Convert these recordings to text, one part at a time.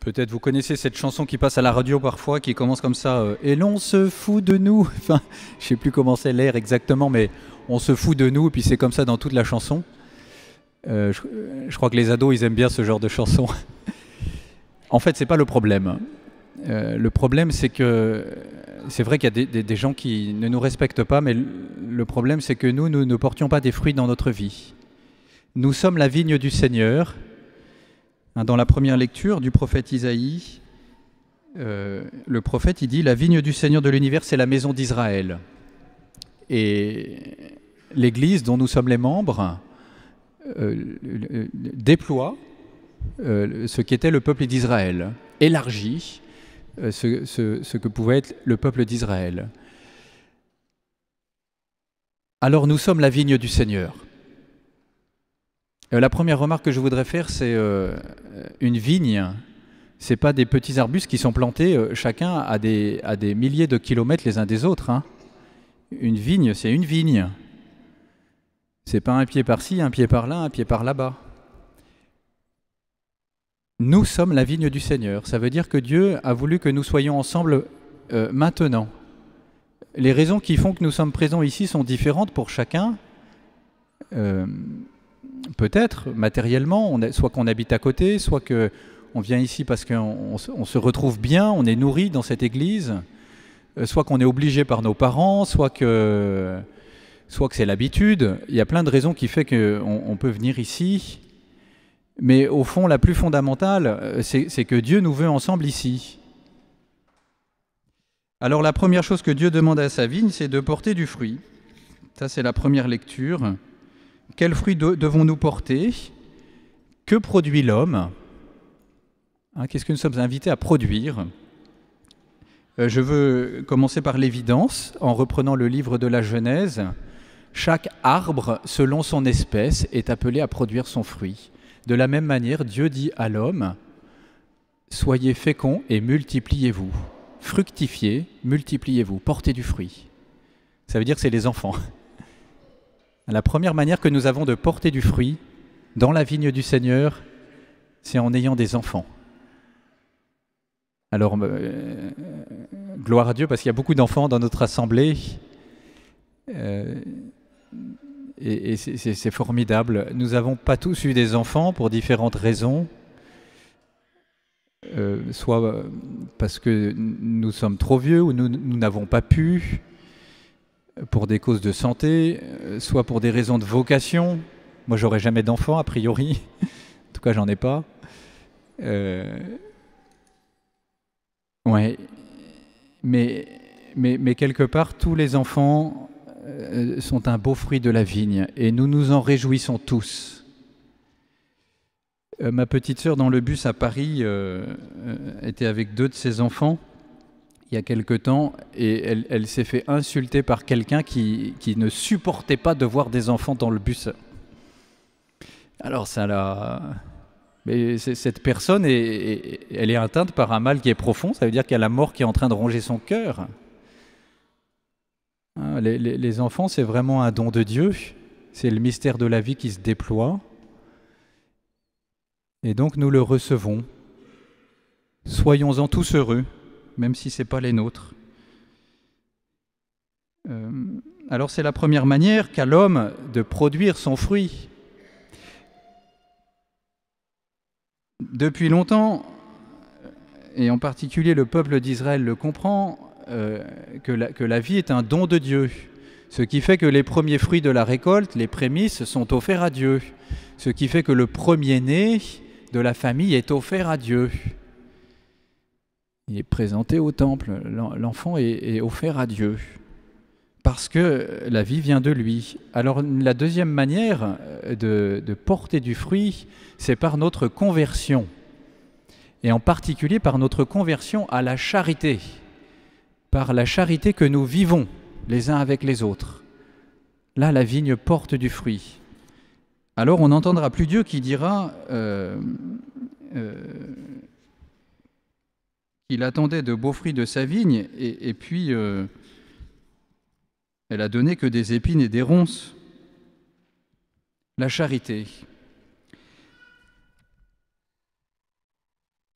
Peut-être vous connaissez cette chanson qui passe à la radio parfois, qui commence comme ça, et l'on se fout de nous. Enfin, je sais plus comment c'est l'air exactement, mais on se fout de nous, et puis c'est comme ça dans toute la chanson. Je crois que les ados, ils aiment bien ce genre de chanson. En fait, c'est pas le problème. Le problème, c'est que c'est vrai qu'il y a des gens qui ne nous respectent pas, mais le problème, c'est que nous ne portions pas des fruits dans notre vie. Nous sommes la vigne du Seigneur. Dans la première lecture du prophète Isaïe, le prophète il dit « La vigne du Seigneur de l'univers, c'est la maison d'Israël ». Et l'Église dont nous sommes les membres déploie ce qu'était le peuple d'Israël, élargit ce que pouvait être le peuple d'Israël. Alors nous sommes la vigne du Seigneur. La première remarque que je voudrais faire, c'est une vigne, ce n'est pas des petits arbustes qui sont plantés chacun à des milliers de kilomètres les uns des autres. Hein. Une vigne, c'est une vigne. Ce n'est pas un pied par-ci, un pied par-là, un pied par-là-bas. Nous sommes la vigne du Seigneur. Ça veut dire que Dieu a voulu que nous soyons ensemble maintenant. Les raisons qui font que nous sommes présents ici sont différentes pour chacun. Peut-être matériellement, soit qu'on habite à côté, soit qu'on vient ici parce qu'on se retrouve bien, on est nourri dans cette église, soit qu'on est obligé par nos parents, soit que c'est l'habitude. Il y a plein de raisons qui font qu'on peut venir ici. Mais au fond, la plus fondamentale, c'est que Dieu nous veut ensemble ici. Alors la première chose que Dieu demande à sa vigne, c'est de porter du fruit. Ça, c'est la première lecture. Quels fruits devons-nous porter? Que produit l'homme? Qu'est-ce que nous sommes invités à produire? Je veux commencer par l'évidence, en reprenant le livre de la Genèse. Chaque arbre, selon son espèce, est appelé à produire son fruit. De la même manière, Dieu dit à l'homme, « Soyez féconds et multipliez-vous. Fructifiez, multipliez-vous, portez du fruit. » Ça veut dire que c'est les enfants. La première manière que nous avons de porter du fruit dans la vigne du Seigneur, c'est en ayant des enfants. Alors, gloire à Dieu, parce qu'il y a beaucoup d'enfants dans notre assemblée, et c'est formidable. Nous n'avons pas tous eu des enfants pour différentes raisons, soit parce que nous sommes trop vieux ou nous n'avons pas pu, pour des causes de santé, soit pour des raisons de vocation. Moi, j'aurai jamais d'enfant, a priori. En tout cas, j'en ai pas. Ouais. Mais quelque part, tous les enfants sont un beau fruit de la vigne, et nous nous en réjouissons tous. Ma petite sœur, dans le bus à Paris, était avec 2 de ses enfants, il y a quelque temps, et elle s'est fait insulter par quelqu'un qui ne supportait pas de voir des enfants dans le bus. Alors ça l'a... Mais cette personne, elle est atteinte par un mal qui est profond, ça veut dire qu'il y a la mort qui est en train de ronger son cœur. Les enfants, c'est vraiment un don de Dieu, c'est le mystère de la vie qui se déploie, et donc nous le recevons. Soyons-en tous heureux, même si ce n'est pas les nôtres. Alors c'est la première manière qu'a l'homme de produire son fruit. Depuis longtemps, et en particulier le peuple d'Israël le comprend, que la vie est un don de Dieu. Ce qui fait que les premiers fruits de la récolte, les prémices, sont offerts à Dieu. Ce qui fait que le premier-né de la famille est offert à Dieu. Il est présenté au temple, l'enfant est offert à Dieu, parce que la vie vient de lui. Alors la deuxième manière de porter du fruit, c'est par notre conversion, et en particulier par notre conversion à la charité, par la charité que nous vivons les uns avec les autres. Là, la vigne porte du fruit. Alors on n'entendra plus Dieu qui dira qu'il attendait de beaux fruits de sa vigne, et puis elle a donné que des épines et des ronces. La charité.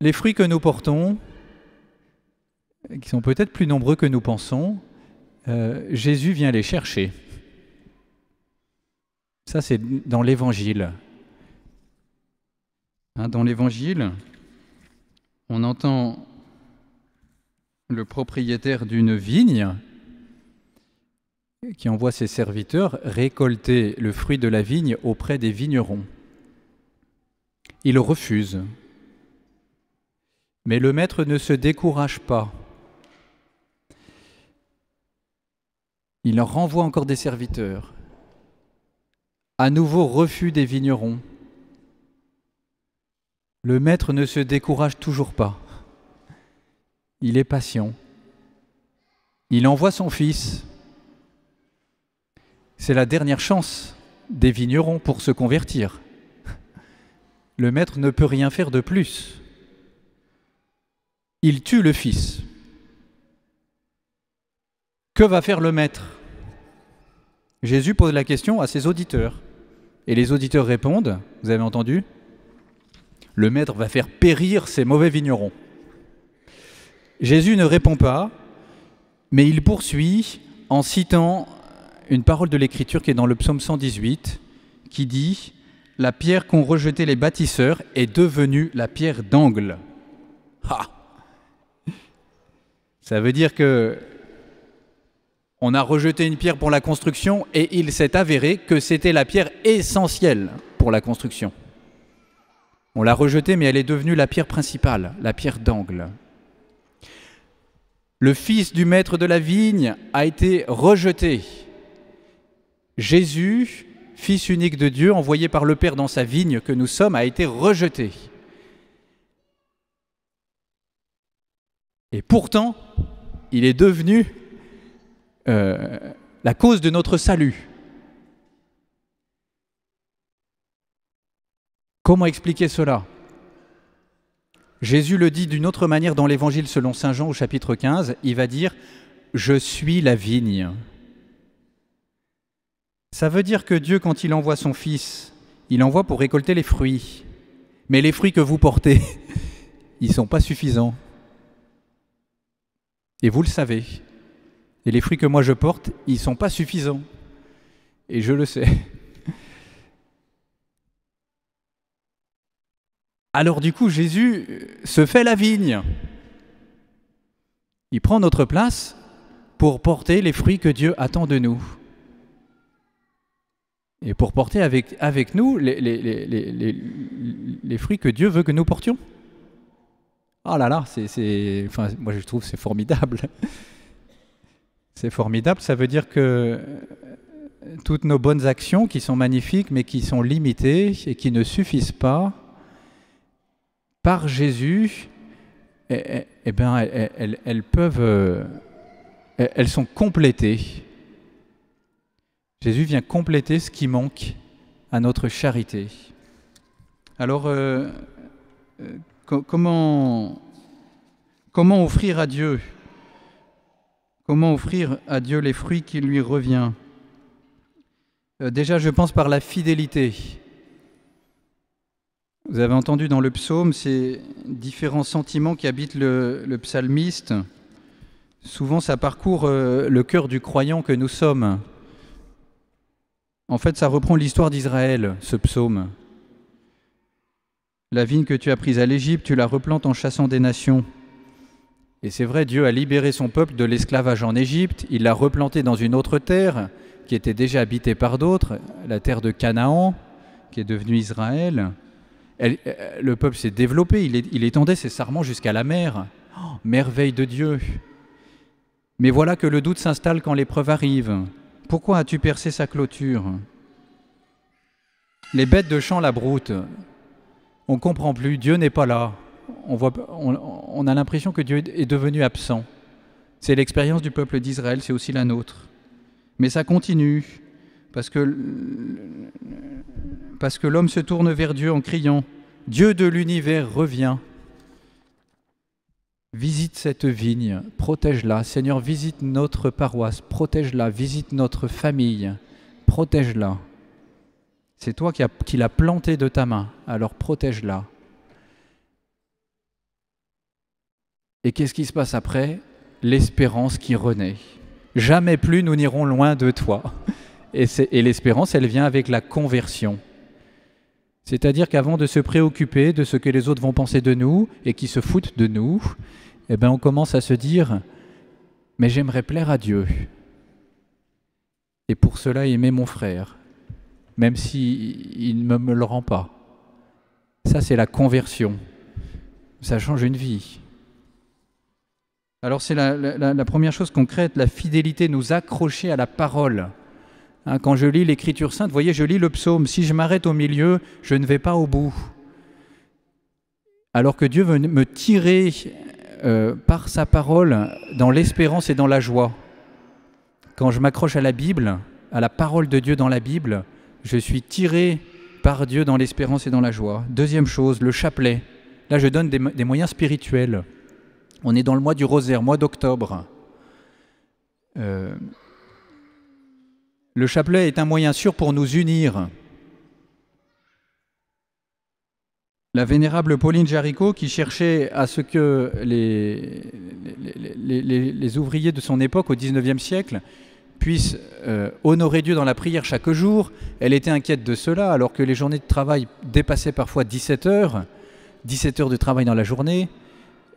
les fruits que nous portons, qui sont peut-être plus nombreux que nous pensons, Jésus vient les chercher. Ça, c'est dans l'Évangile. Dans l'Évangile, on entend le propriétaire d'une vigne qui envoie ses serviteurs récolter le fruit de la vigne auprès des vignerons. Il refuse. Mais le maître ne se décourage pas. Il leur renvoie encore des serviteurs. À nouveau, refus des vignerons. Le maître ne se décourage toujours pas. Il est patient. Il envoie son fils. C'est la dernière chance des vignerons pour se convertir. Le maître ne peut rien faire de plus. Il tue le fils. Que va faire le maître? Jésus pose la question à ses auditeurs. Et les auditeurs répondent, vous avez entendu? Le maître va faire périr ces mauvais vignerons. Jésus ne répond pas, mais il poursuit en citant une parole de l'Écriture qui est dans le psaume 118, qui dit « La pierre qu'ont rejetée les bâtisseurs est devenue la pierre d'angle. » Ça veut dire que on a rejeté une pierre pour la construction et il s'est avéré que c'était la pierre essentielle pour la construction. On l'a rejetée, mais elle est devenue la pierre principale, la pierre d'angle. Le fils du maître de la vigne a été rejeté. Jésus, fils unique de Dieu, envoyé par le Père dans sa vigne que nous sommes, a été rejeté. Et pourtant, il est devenu la cause de notre salut. Comment expliquer cela? Jésus le dit d'une autre manière dans l'Évangile selon saint Jean au chapitre 15, il va dire « Je suis la vigne ». Ça veut dire que Dieu, quand il envoie son Fils, il envoie pour récolter les fruits. Mais les fruits que vous portez, ils ne sont pas suffisants. Et vous le savez. Et les fruits que moi je porte, ils ne sont pas suffisants. Et je le sais. Alors du coup, Jésus se fait la vigne. Il prend notre place pour porter les fruits que Dieu attend de nous. Et pour porter avec nous les fruits que Dieu veut que nous portions. Ah là là, enfin, moi je trouve que c'est formidable. C'est formidable, ça veut dire que toutes nos bonnes actions qui sont magnifiques mais qui sont limitées et qui ne suffisent pas, par Jésus, elles sont complétées. Jésus vient compléter ce qui manque à notre charité. Alors, comment offrir à Dieu? Comment offrir à Dieu les fruits qui lui reviennent? Déjà, je pense par la fidélité. Vous avez entendu dans le psaume ces différents sentiments qui habitent le psalmiste. Souvent, ça parcourt le cœur du croyant que nous sommes. En fait, ça reprend l'histoire d'Israël, ce psaume. La vigne que tu as prise à l'Égypte, tu la replantes en chassant des nations. Et c'est vrai, Dieu a libéré son peuple de l'esclavage en Égypte. Il l'a replanté dans une autre terre qui était déjà habitée par d'autres, la terre de Canaan, qui est devenue Israël. Le peuple s'est développé, il étendait ses sarments jusqu'à la mer. Oh, merveille de Dieu! Mais voilà que le doute s'installe quand l'épreuve arrive. Pourquoi as-tu percé sa clôture? Les bêtes de champ la broutent. On ne comprend plus, Dieu n'est pas là. On a l'impression que Dieu est devenu absent. C'est l'expérience du peuple d'Israël, c'est aussi la nôtre. Mais ça continue, parce que l'homme se tourne vers Dieu en criant « Dieu de l'univers, reviens !» Visite cette vigne, protège-la. Seigneur, visite notre paroisse, protège-la. Visite notre famille, protège-la. C'est toi qui l'as plantée de ta main, alors protège-la. Et qu'est-ce qui se passe après? L'espérance qui renaît. Jamais plus nous n'irons loin de toi. Et l'espérance, elle vient avec la conversion. C'est-à-dire qu'avant de se préoccuper de ce que les autres vont penser de nous et qui se foutent de nous, eh bien on commence à se dire « mais j'aimerais plaire à Dieu ». Et pour cela aimer mon frère, même s'il ne me le rend pas. Ça, c'est la conversion. Ça change une vie. Alors c'est la première chose concrète, la fidélité, nous accrocher à la parole. Hein, quand je lis l'Écriture sainte, vous voyez, je lis le psaume. Si je m'arrête au milieu, je ne vais pas au bout. Alors que Dieu veut me tirer par sa parole dans l'espérance et dans la joie. Quand je m'accroche à la Bible, à la parole de Dieu dans la Bible, je suis tiré par Dieu dans l'espérance et dans la joie. Deuxième chose, le chapelet. Là, je donne des moyens spirituels. On est dans le mois du rosaire, mois d'octobre. Le chapelet est un moyen sûr pour nous unir. La vénérable Pauline Jaricot, qui cherchait à ce que les ouvriers de son époque, au XIXe siècle, puissent honorer Dieu dans la prière chaque jour, elle était inquiète de cela, alors que les journées de travail dépassaient parfois 17 heures de travail dans la journée.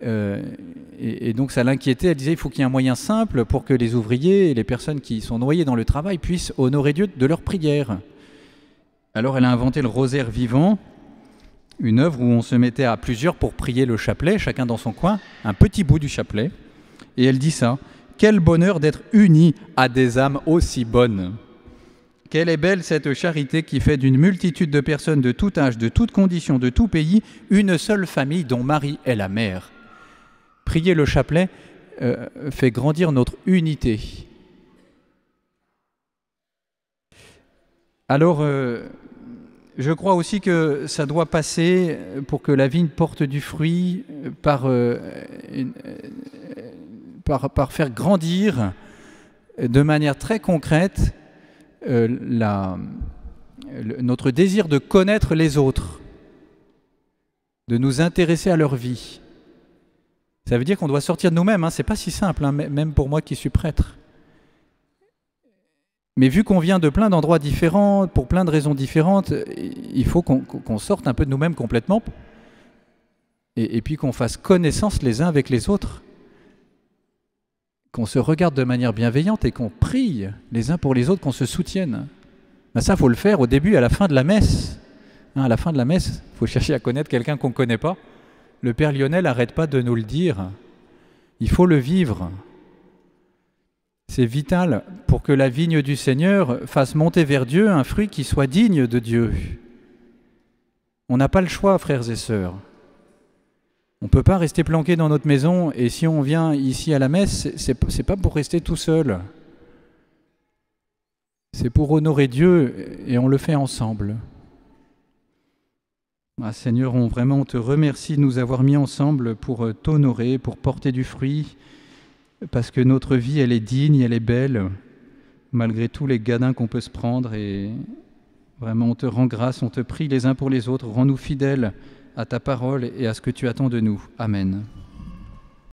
Et donc ça l'inquiétait, elle disait il faut qu'il y ait un moyen simple pour que les ouvriers et les personnes qui sont noyées dans le travail puissent honorer Dieu de leur prière. Alors elle a inventé le rosaire vivant, une œuvre où on se mettait à plusieurs pour prier le chapelet, chacun dans son coin, un petit bout du chapelet, et elle dit ça, quel bonheur d'être unis à des âmes aussi bonnes. Quelle est belle cette charité qui fait d'une multitude de personnes de tout âge, de toute condition, de tout pays, une seule famille dont Marie est la mère. Prier le chapelet fait grandir notre unité. Alors, je crois aussi que ça doit passer, pour que la vigne porte du fruit, par faire grandir de manière très concrète notre désir de connaître les autres, de nous intéresser à leur vie. Ça veut dire qu'on doit sortir de nous-mêmes, hein. C'est pas si simple, hein, même pour moi qui suis prêtre. Mais vu qu'on vient de plein d'endroits différents, pour plein de raisons différentes, il faut qu'on sorte un peu de nous-mêmes complètement et puis qu'on fasse connaissance les uns avec les autres, qu'on se regarde de manière bienveillante et qu'on prie les uns pour les autres, qu'on se soutienne. Ben ça, il faut le faire au début et à la fin de la messe. Hein, à la fin de la messe, il faut chercher à connaître quelqu'un qu'on ne connaît pas. Le Père Lionel n'arrête pas de nous le dire. Il faut le vivre. C'est vital pour que la vigne du Seigneur fasse monter vers Dieu un fruit qui soit digne de Dieu. On n'a pas le choix, frères et sœurs. On ne peut pas rester planqué dans notre maison, et si on vient ici à la messe, c'est pas pour rester tout seul. C'est pour honorer Dieu, et on le fait ensemble. Ah, Seigneur, vraiment on te remercie de nous avoir mis ensemble pour t'honorer, pour porter du fruit, parce que notre vie, elle est digne, elle est belle, malgré tous les gadins qu'on peut se prendre. Et vraiment, on te rend grâce, on te prie les uns pour les autres. Rends-nous fidèles à ta parole et à ce que tu attends de nous. Amen.